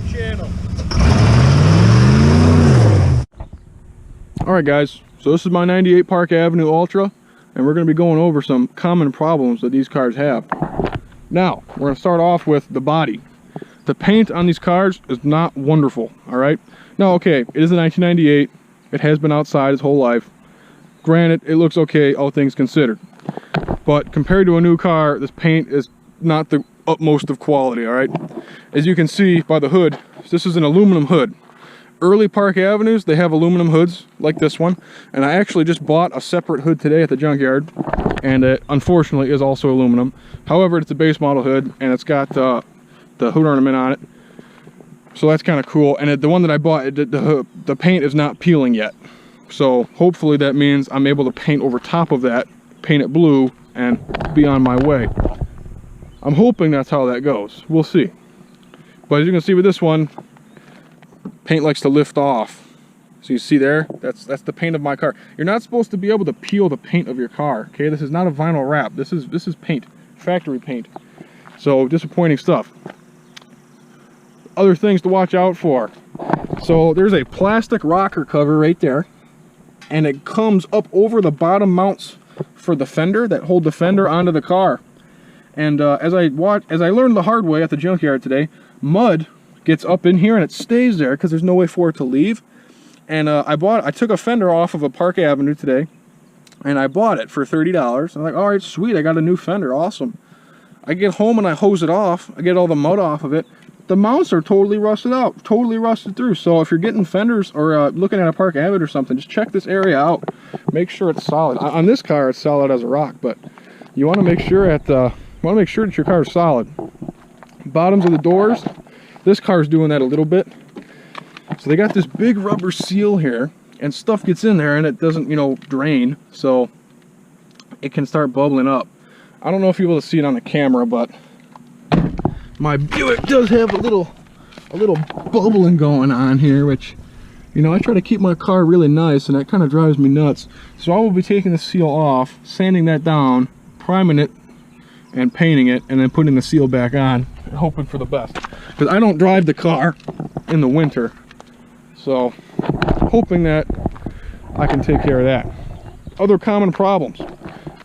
channel. Alright guys, so this is my 98 Park Avenue Ultra, and we're going to be going over some common problems that these cars have. Now, we're going to start off with the body. The paint on these cars is not wonderful, alright? Now, okay, it is a 1998. It has been outside its whole life. Granted, it looks okay, all things considered. But compared to a new car, this paint is not the utmost of quality, alright? As you can see by the hood, this is an aluminum hood. Early Park Avenues, they have aluminum hoods like this one, and I actually just bought a separate hood today at the junkyard, and it unfortunately is also aluminum. However, it's a base model hood, and it's got the hood ornament on it, so that's kind of cool. And the one that I bought, the paint is not peeling yet, so hopefully that means I'm able to paint over top of that, paint it blue, and be on my way. I'm hoping that's how that goes. We'll see. But as you can see with this one, paint likes to lift off. So you see there, that's the paint of my car. You're not supposed to be able to peel the paint of your car, okay? This is not a vinyl wrap. This is paint, factory paint. So disappointing stuff. Other things to watch out for. So there's a plastic rocker cover right there, and it comes up over the bottom mounts for the fender that hold the fender onto the car. And as I learned the hard way at the junkyard today, mud gets up in here and it stays there because there's no way for it to leave. And I took a fender off of a Park Avenue today, and I bought it for $30. I'm like, all right, sweet, I got a new fender, awesome. I get home and I hose it off. I get all the mud off of it. The mounts are totally rusted out, totally rusted through. So if you're getting fenders or looking at a Park Avenue or something, just check this area out. Make sure it's solid. On this car, it's solid as a rock, but you want to make sure that your car is solid. Bottoms of the doors. This car's doing that a little bit. So they got this big rubber seal here, and stuff gets in there and it doesn't, you know, drain, so it can start bubbling up. I don't know if you'll be able to see it on the camera, but my Buick does have a little bubbling going on here, which, you know, I try to keep my car really nice, and that kind of drives me nuts. So I will be taking the seal off, sanding that down, priming it, and painting it, and then putting the seal back on, hoping for the best. Because I don't drive the car in the winter, so hoping that I can take care of that. Other common problems: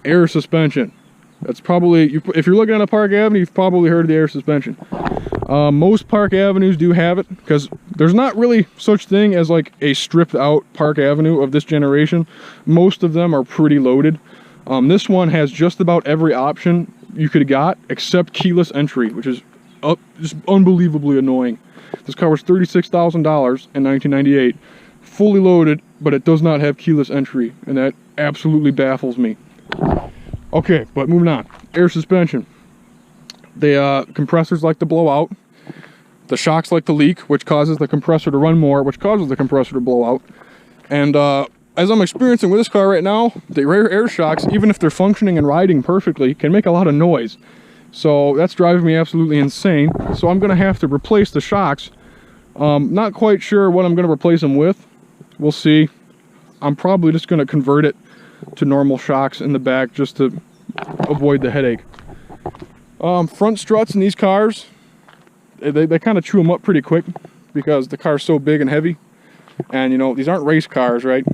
air suspension. That's probably, if you're looking at a Park Avenue, you've probably heard of the air suspension. Most Park Avenues do have it, because there's not really such thing as like a stripped out Park Avenue of this generation. Most of them are pretty loaded. This one has just about every option you could have got except keyless entry, which is just unbelievably annoying. This car was $36,000 in 1998, fully loaded, but it does not have keyless entry, and that absolutely baffles me. Okay, but moving on. Air suspension. The compressors like to blow out. The shocks like to leak, which causes the compressor to run more, which causes the compressor to blow out. And as I'm experiencing with this car right now, the rear air shocks, even if they're functioning and riding perfectly, can make a lot of noise. So that's driving me absolutely insane. So I'm going to have to replace the shocks. Not quite sure what I'm going to replace them with. We'll see. I'm probably just going to convert it to normal shocks in the back just to avoid the headache. Front struts in these cars, they kind of chew them up pretty quick because the car's so big and heavy. And, you know, these aren't race cars, right?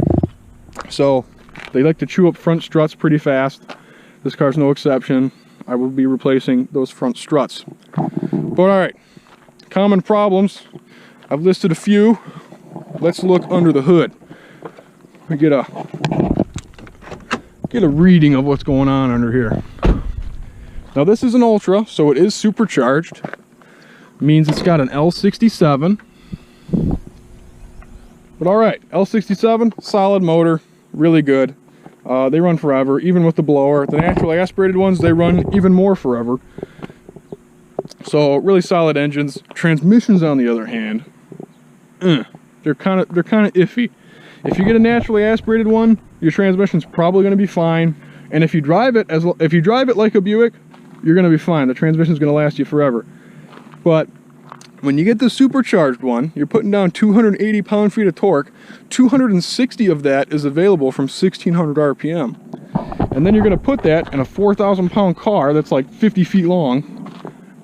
So they like to chew up front struts pretty fast. This car's no exception. I will be replacing those front struts. But all right, common problems. I've listed a few. Let's look under the hood. We get a reading of what's going on under here. Now this is an Ultra, so it is supercharged. Means it's got an L67. But all right, L67, solid motor, really good. They run forever, even with the blower. The naturally aspirated ones, they run even more forever. So really solid engines. Transmissions, on the other hand, they're kind of iffy. If you get a naturally aspirated one, your transmission's probably going to be fine. And if you drive it like a Buick, you're going to be fine. The transmission's going to last you forever. But when you get the supercharged one, you're putting down 280 pound-feet of torque. 260 of that is available from 1600 RPM. And then you're going to put that in a 4,000 pound car that's like 50 feet long,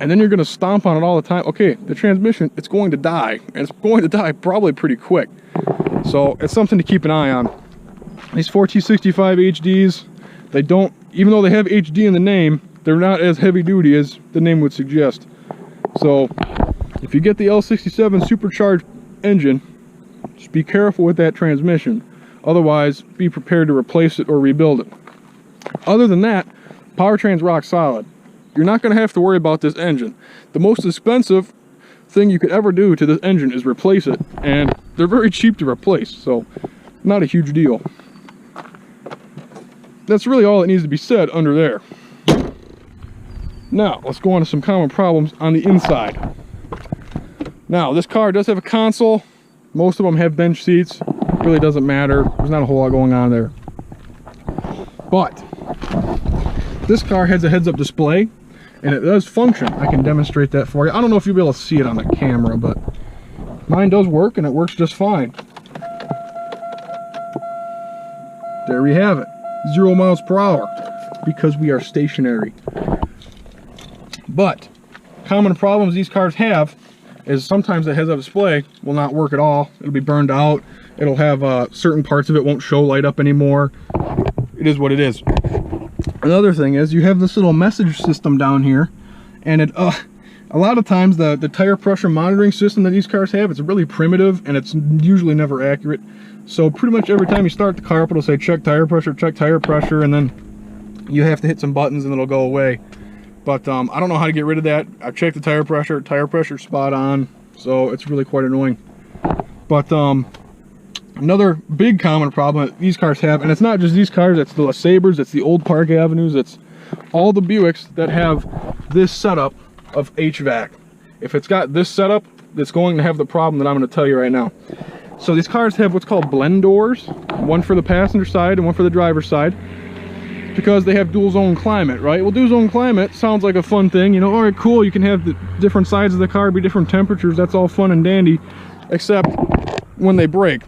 and then you're going to stomp on it all the time. Okay, the transmission, it's going to die, and it's going to die probably pretty quick. So it's something to keep an eye on. These 4T65 HDs, they don't, even though they have HD in the name, they're not as heavy duty as the name would suggest. So if you get the L67 supercharged engine, just be careful with that transmission. Otherwise, be prepared to replace it or rebuild it. Other than that, powertrain's rock solid. You're not going to have to worry about this engine. The most expensive thing you could ever do to this engine is replace it, and they're very cheap to replace, so not a huge deal. That's really all that needs to be said under there. Now, let's go on to some common problems on the inside. Now, this car does have a console. Most of them have bench seats. It really doesn't matter. There's not a whole lot going on there. But this car has a heads-up display, and it does function. I can demonstrate that for you. I don't know if you'll be able to see it on the camera, but mine does work, and it works just fine. There we have it. 0 miles per hour, because we are stationary. But common problems these cars have is sometimes the heads-up display will not work at all. It'll be burned out. It'll have certain parts of it won't show light up anymore. It is what it is. Another thing is you have this little message system down here, and it a lot of times the tire pressure monitoring system that these cars have, it's really primitive, and it's usually never accurate. So pretty much every time you start the car up, it'll say check tire pressure, and then you have to hit some buttons and it'll go away. But I don't know how to get rid of that. I've checked the tire pressure's spot on, so it's really quite annoying. But another big common problem that these cars have, and it's not just these cars, it's the LeSabres, it's the old Park Avenues, it's all the Buicks that have this setup of HVAC. If it's got this setup, it's going to have the problem that I'm going to tell you right now. So these cars have what's called blend doors, one for the passenger side and one for the driver's side, because they have dual zone climate, right? Well, dual zone climate sounds like a fun thing, you know, all right, cool, you can have the different sides of the car be different temperatures, that's all fun and dandy, except when they break.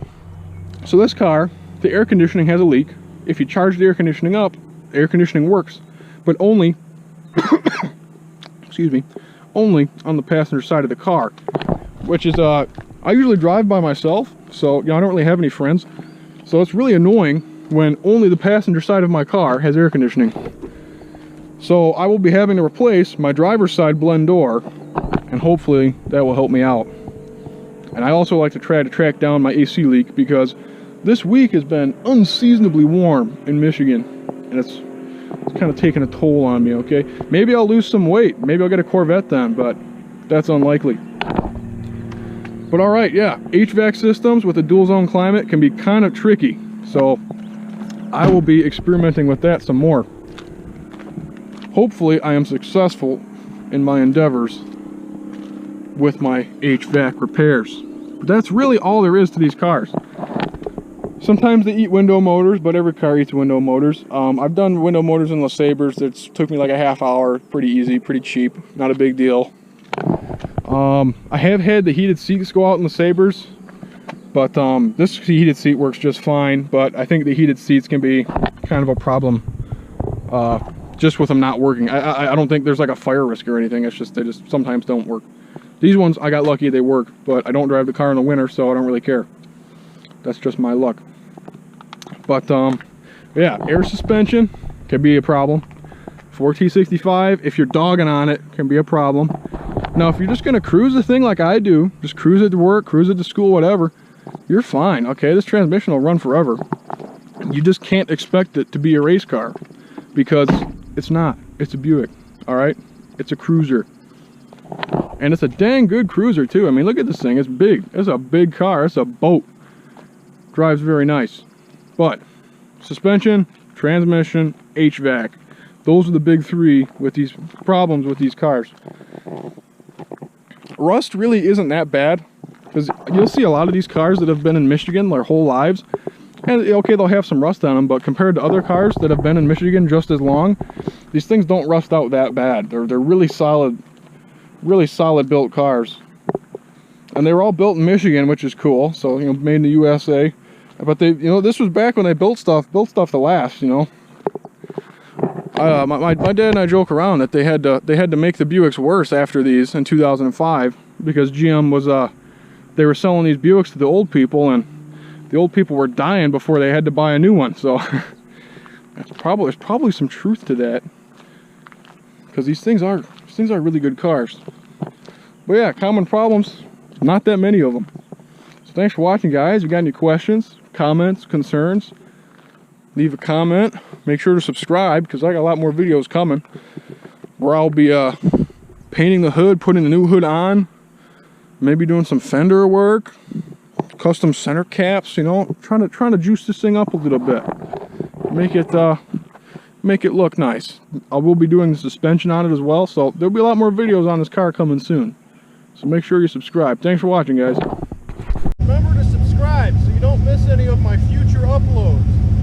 So this car, the air conditioning has a leak. If you charge the air conditioning up, the air conditioning works, but only, excuse me, only on the passenger side of the car, which is, I usually drive by myself, so you know, I don't really have any friends, so it's really annoying when only the passenger side of my car has air conditioning. So I will be having to replace my driver's side blend door, and hopefully that will help me out. And I also like to try to track down my AC leak, because this week has been unseasonably warm in Michigan, and it's kind of taking a toll on me, okay? Maybe I'll lose some weight, maybe I'll get a Corvette then, but that's unlikely. But all right, yeah, HVAC systems with a dual zone climate can be kind of tricky, so I will be experimenting with that some more. Hopefully I am successful in my endeavors with my HVAC repairs. But that's really all there is to these cars. Sometimes they eat window motors, but every car eats window motors. I've done window motors in LeSabres. It took me like a half hour, pretty easy, pretty cheap, not a big deal. I have had the heated seats go out in LeSabres, but this heated seat works just fine, but I think the heated seats can be kind of a problem just with them not working. I don't think there's like a fire risk or anything, it's just they just sometimes don't work. These ones, I got lucky, they work, but I don't drive the car in the winter, so I don't really care. That's just my luck. But yeah, air suspension can be a problem. 4T65, if you're dogging on it, can be a problem. Now, if you're just gonna cruise the thing like I do, just cruise it to work, cruise it to school, whatever, you're fine, okay? This transmission will run forever. You just can't expect it to be a race car, because it's not. It's a Buick, all right? It's a cruiser. And it's a dang good cruiser too. I mean, look at this thing, it's big. It's a big car, it's a boat. Drives very nice. But suspension, transmission, HVAC, those are the big three with these problems with these cars. Rust really isn't that bad, because you'll see a lot of these cars that have been in Michigan their whole lives, and okay, they'll have some rust on them, but compared to other cars that have been in Michigan just as long, these things don't rust out that bad. They're really solid built cars, and they were all built in Michigan, which is cool. So, you know, made in the USA. But they, you know, this was back when they built stuff to last, you know. My dad and I joke around that they had to make the Buicks worse after these in 2005 because GM was they were selling these Buicks to the old people, and the old people were dying before they had to buy a new one. So there's probably some truth to that, because these things are really good cars. But yeah, common problems, not that many of them. So thanks for watching, guys. If you got any questions, comments, concerns, leave a comment. Make sure to subscribe, because I got a lot more videos coming where I'll be painting the hood, putting the new hood on, maybe doing some fender work, custom center caps, you know, trying to juice this thing up a little bit, make it look nice. I will be doing the suspension on it as well, so there'll be a lot more videos on this car coming soon. So make sure you subscribe. Thanks for watching, guys. Remember to subscribe so you don't miss any of my future uploads.